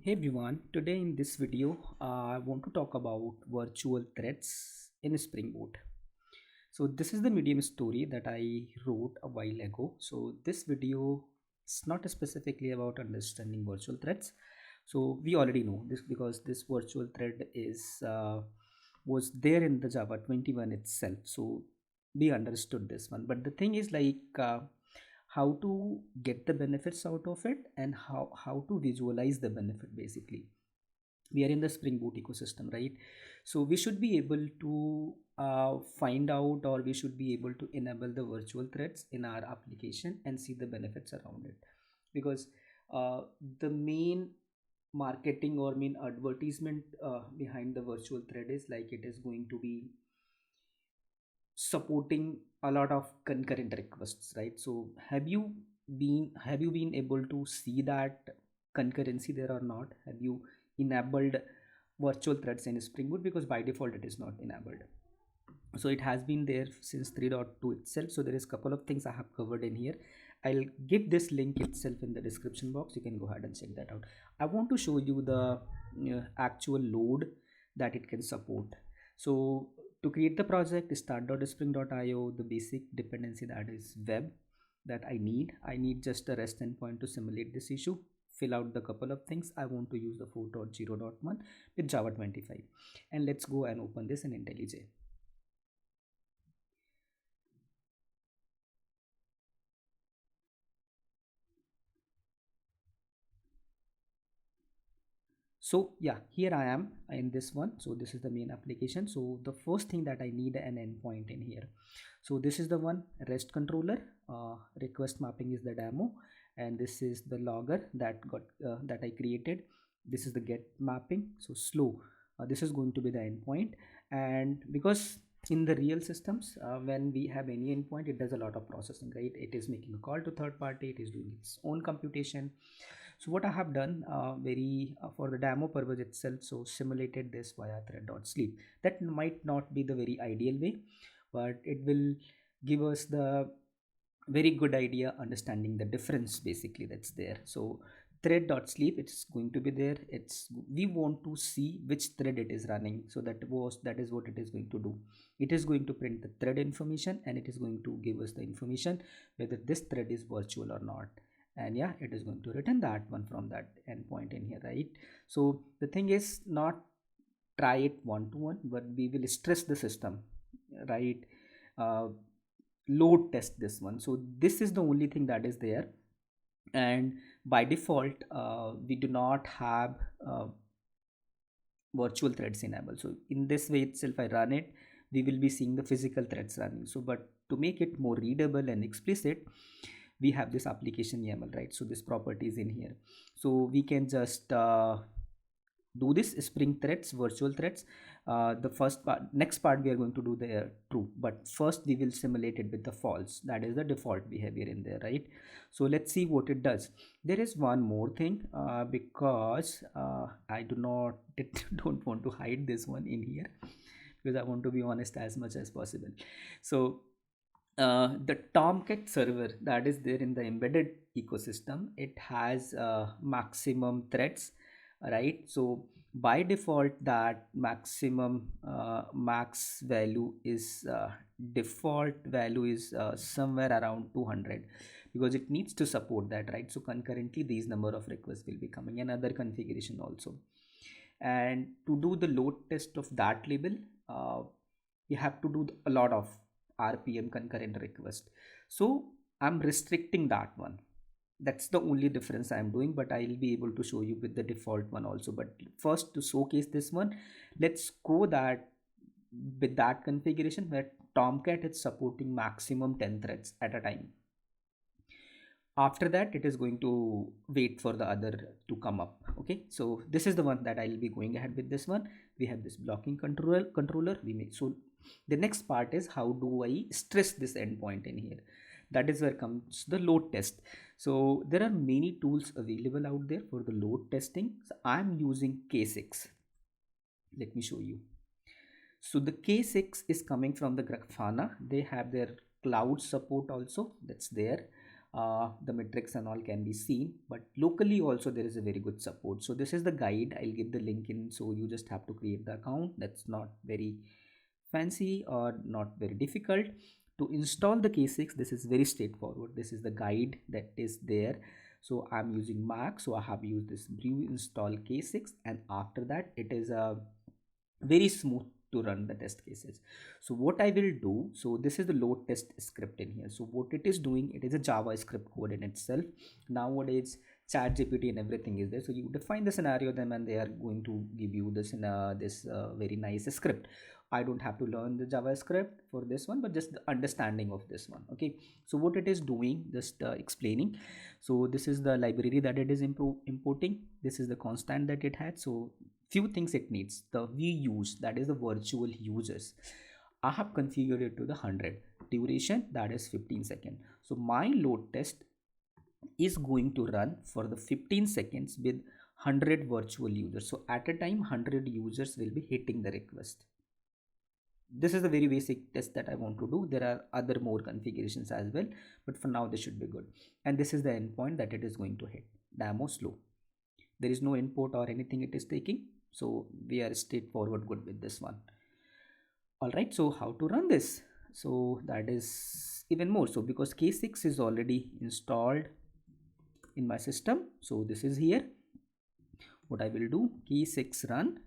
Hey everyone, today in this video I want to talk about virtual threads in Spring Boot. So this is the medium story that I wrote a while ago. So this video is not specifically about understanding virtual threads. So we already know this because this virtual thread is was there in the Java 21 itself. So we understood this one. But the thing is how to get the benefits out of it and how to visualize the benefit. Basically we are in the Spring Boot ecosystem, right? So we should be able to find out, or we should be able to enable the virtual threads in our application and see the benefits around it, because uh, the main marketing or main advertisement behind the virtual thread is like it is going to be supporting a lot of concurrent requests, right? So have you been able to see that concurrency there or not? Have you enabled virtual threads in Spring Boot? Because by default it is not enabled. So it has been there since 3.2 itself. So there is a couple of things I have covered in here. I'll give this link itself in the description box. You can go ahead and check that out. I want to show you the actual load that it can support. So to create the project, start.spring.io, the basic dependency, that is web, that I need just a REST endpoint to simulate this issue. Fill out the couple of things. I want to use the 4.0.1 with Java 25, and let's go and open this in IntelliJ. So yeah, here I am in this one. So this is the main application. So the first thing that I need an endpoint in here. So this is the one, REST controller. Request mapping is the demo, and this is the logger that I created. This is the get mapping. So slow, this is going to be the endpoint. And because in the real systems, when we have any endpoint, it does a lot of processing, right? It is making a call to third party, it is doing its own computation. So what I have done, very for the demo purpose itself, so simulated this via thread.sleep. That might not be the very ideal way, but it will give us the very good idea understanding the difference basically that's there. So thread.sleep, it's going to be there. We want to see which thread it is running. So that is what it is going to do. It is going to print the thread information, and it is going to give us the information whether this thread is virtual or not. And yeah, it is going to return that one from that endpoint in here, right? So the thing is not try it one to one, but we will stress the system, right? uh, Load test this one. So this is the only thing that is there. And by default we do not have virtual threads enabled. So in this way itself I run it, we will be seeing the physical threads running. So but to make it more readable and explicit, we have this application YAML, right? So this property is in here. So we can just do this Spring threads, virtual threads. The first part, next part, we are going to do the true, but first we will simulate it with the false. That is the default behavior in there, right? So let's see what it does. There is one more thing, because I do not don't want to hide this one in here, because I want to be honest as much as possible. So the Tomcat server that is there in the embedded ecosystem, it has maximum threads, right? So by default that maximum max value is default value is somewhere around 200, because it needs to support that, right? So concurrently these number of requests will be coming, and other configuration also. And to do the load test of that label, you have to do a lot of RPM concurrent request. So I'm restricting that one. That's the only difference I'm doing, but I'll be able to show you with the default one also. But first, to showcase this one, let's go that with that configuration where Tomcat is supporting maximum 10 threads at a time. After that, it is going to wait for the other to come up. Okay, so this is the one that I'll be going ahead with. This one, we have this blocking controller we make. So the next part is, how do I stress this endpoint in here? That is where comes the load test. So there are many tools available out there for the load testing. So I'm using K6. Let me show you. So the K6 is coming from the Grafana. They have their cloud support also, that's there. the metrics and all can be seen, but locally also there is a very good support. So this is the guide. I'll give the link in, so you just have to create the account. That's not very fancy or not very difficult to install the K6. This is very straightforward. This is the guide that is there. So I'm using Mac, so I have used this brew install K6, and after that it is a very smooth to run the test cases. So what I will do, so this is the load test script in here. So what it is doing, it is a JavaScript code in itself. Nowadays ChatGPT and everything is there, so you define the scenario them and they are going to give you this in this very nice script. I don't have to learn the JavaScript for this one, but just the understanding of this one. Okay, so what it is doing, just explaining. So this is the library that it is importing. This is the constant that it had. So few things it needs. The views, that is the virtual users, I have configured it to the 100. Duration, that is 15 seconds. So my load test is going to run for the 15 seconds with 100 virtual users. So at a time 100 users will be hitting the request. This is the very basic test that I want to do. There are other more configurations as well, but for now this should be good. And this is the endpoint that it is going to hit. Demo slow. There is no input or anything it is taking, so we are straightforward good with this one. All right, so how to run this? So that is even more so because K6 is already installed in my system. So this is here. What I will do, K6 run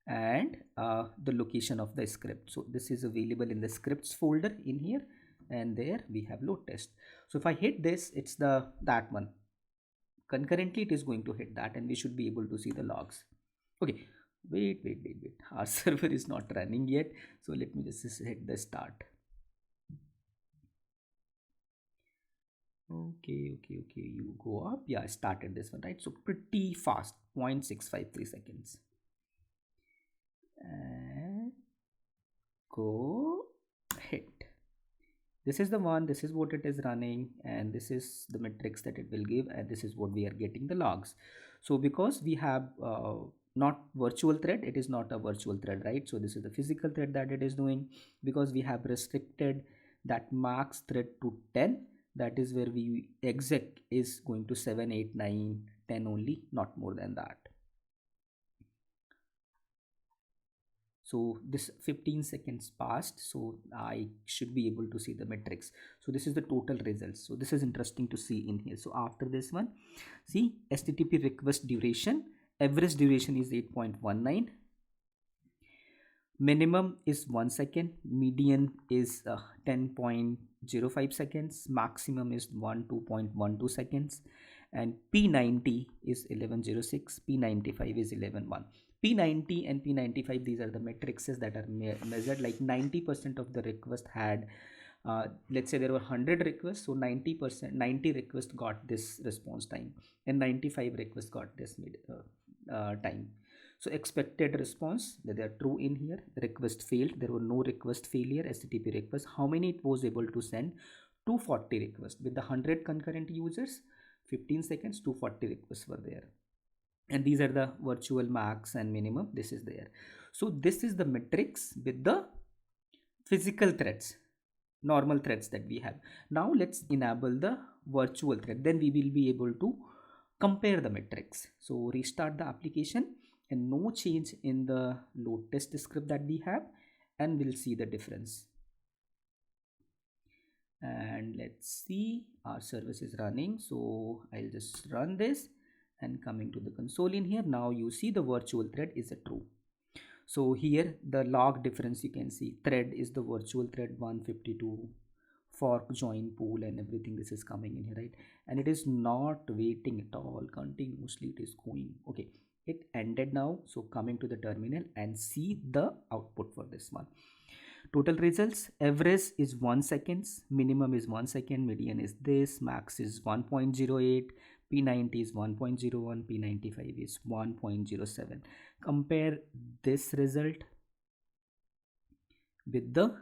and the location of the script. So this is available in the scripts folder in here, and there we have load test. So if I hit this, it's that one. Concurrently it is going to hit that, and we should be able to see the logs. Okay, wait, our server is not running yet, so let me just hit the start. Okay, you go up. Yeah, I started this one, right? So pretty fast, 0.653 seconds. And go hit. This is the one, this is what it is running, and this is the metrics that it will give, and this is what we are getting the logs. So because we have not virtual thread, it is not a virtual thread, right? So this is the physical thread that it is doing. Because we have restricted that max thread to 10, that is where we exec is going to 7, 8, 9, 10 only, not more than that. So this 15 seconds passed, so I should be able to see the metrics. So this is the total results. So this is interesting to see in here. So after this one, see HTTP request duration, average duration is 8.19, minimum is 1 second, median is 10.05 seconds, maximum is 2.12 seconds, and P90 is 1106, P95 is 11.1. P90 and P95, these are the metrics that are measured. Like 90% of the request had, let's say there were 100 requests, so 90%, 90 requests got this response time, and 95 requests got this time. So expected response, that they are true in here. Request failed, there were no request failure. HTTP request, how many it was able to send? 240 requests. With the 100 concurrent users, 15 seconds, 240 requests were there. And these are the virtual max and minimum, this is there. So this is the metrics with the physical threads, normal threads that we have. Now let's enable the virtual thread, then we will be able to compare the metrics. So restart the application, and no change in the load test script that we have, and we'll see the difference. And let's see, our service is running, so I'll just run this. And coming to the console in here, now you see the virtual thread is a true. So here the log difference you can see, thread is the virtual thread 152, fork join pool and everything, this is coming in here, right? And it is not waiting at all, continuously it is going. Okay, it ended now. So coming to the terminal and see the output for this one. Total results, average is 1 seconds, minimum is 1 second, median is this, max is 1.08, P90 is 1.01, P95 is 1.07. Compare this result with the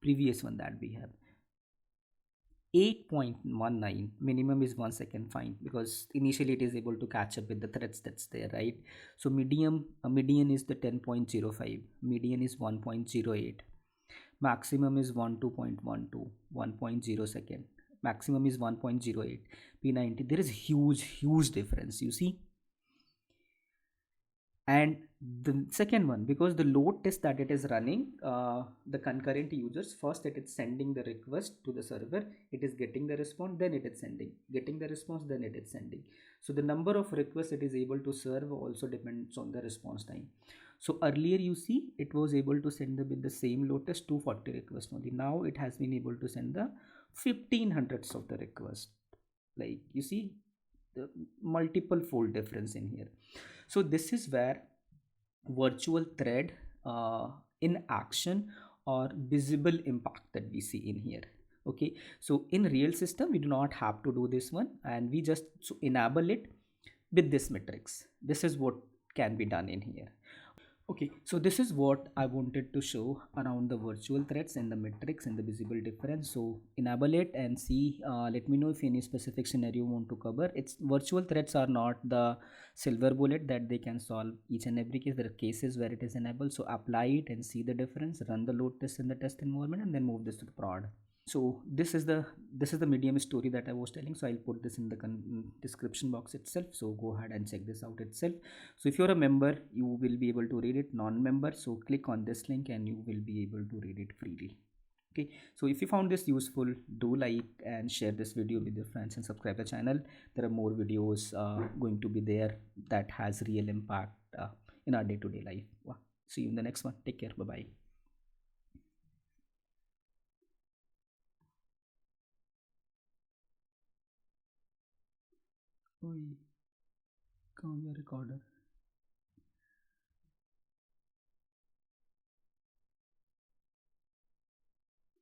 previous one that we have. 8.19, minimum is 1 second, fine, because initially it is able to catch up with the threads that's there, right? So median is the 10.05, median is 1.08, maximum is 12.12, 1.0 second, maximum is 1.08, P90. There is huge difference, you see. And the second one, because the load test that it is running, the concurrent users, first it is sending the request to the server, it is getting the response, then it is sending, getting the response, then it is sending. So the number of requests it is able to serve also depends on the response time. So earlier you see it was able to send with the same load test 240 requests only. Now it has been able to send the 1500s of the request. Like you see the multiple fold difference in here. So this is where virtual thread in action or visible impact that we see in here. Okay, so in real system we do not have to do this one, and we just enable it with this matrix. This is what can be done in here. Okay, so this is what I wanted to show around the virtual threads and the metrics and the visible difference. So enable it and see, let me know if any specific scenario you want to cover. It's virtual threads are not the silver bullet that they can solve each and every case. There are cases where it is enabled. So apply it and see the difference, run the load test in the test environment, and then move this to the prod. So this is the medium story that I was telling. So I'll put this in the description box itself, so go ahead and check this out itself. So if you're a member, you will be able to read it. Non-member, so click on this link and you will be able to read it freely. Okay, so if you found this useful, do like and share this video with your friends and subscribe the channel. There are more videos going to be there that has real impact in our day-to-day life. See you in the next one. Take care. Bye bye. ओए कहाँ गया recorder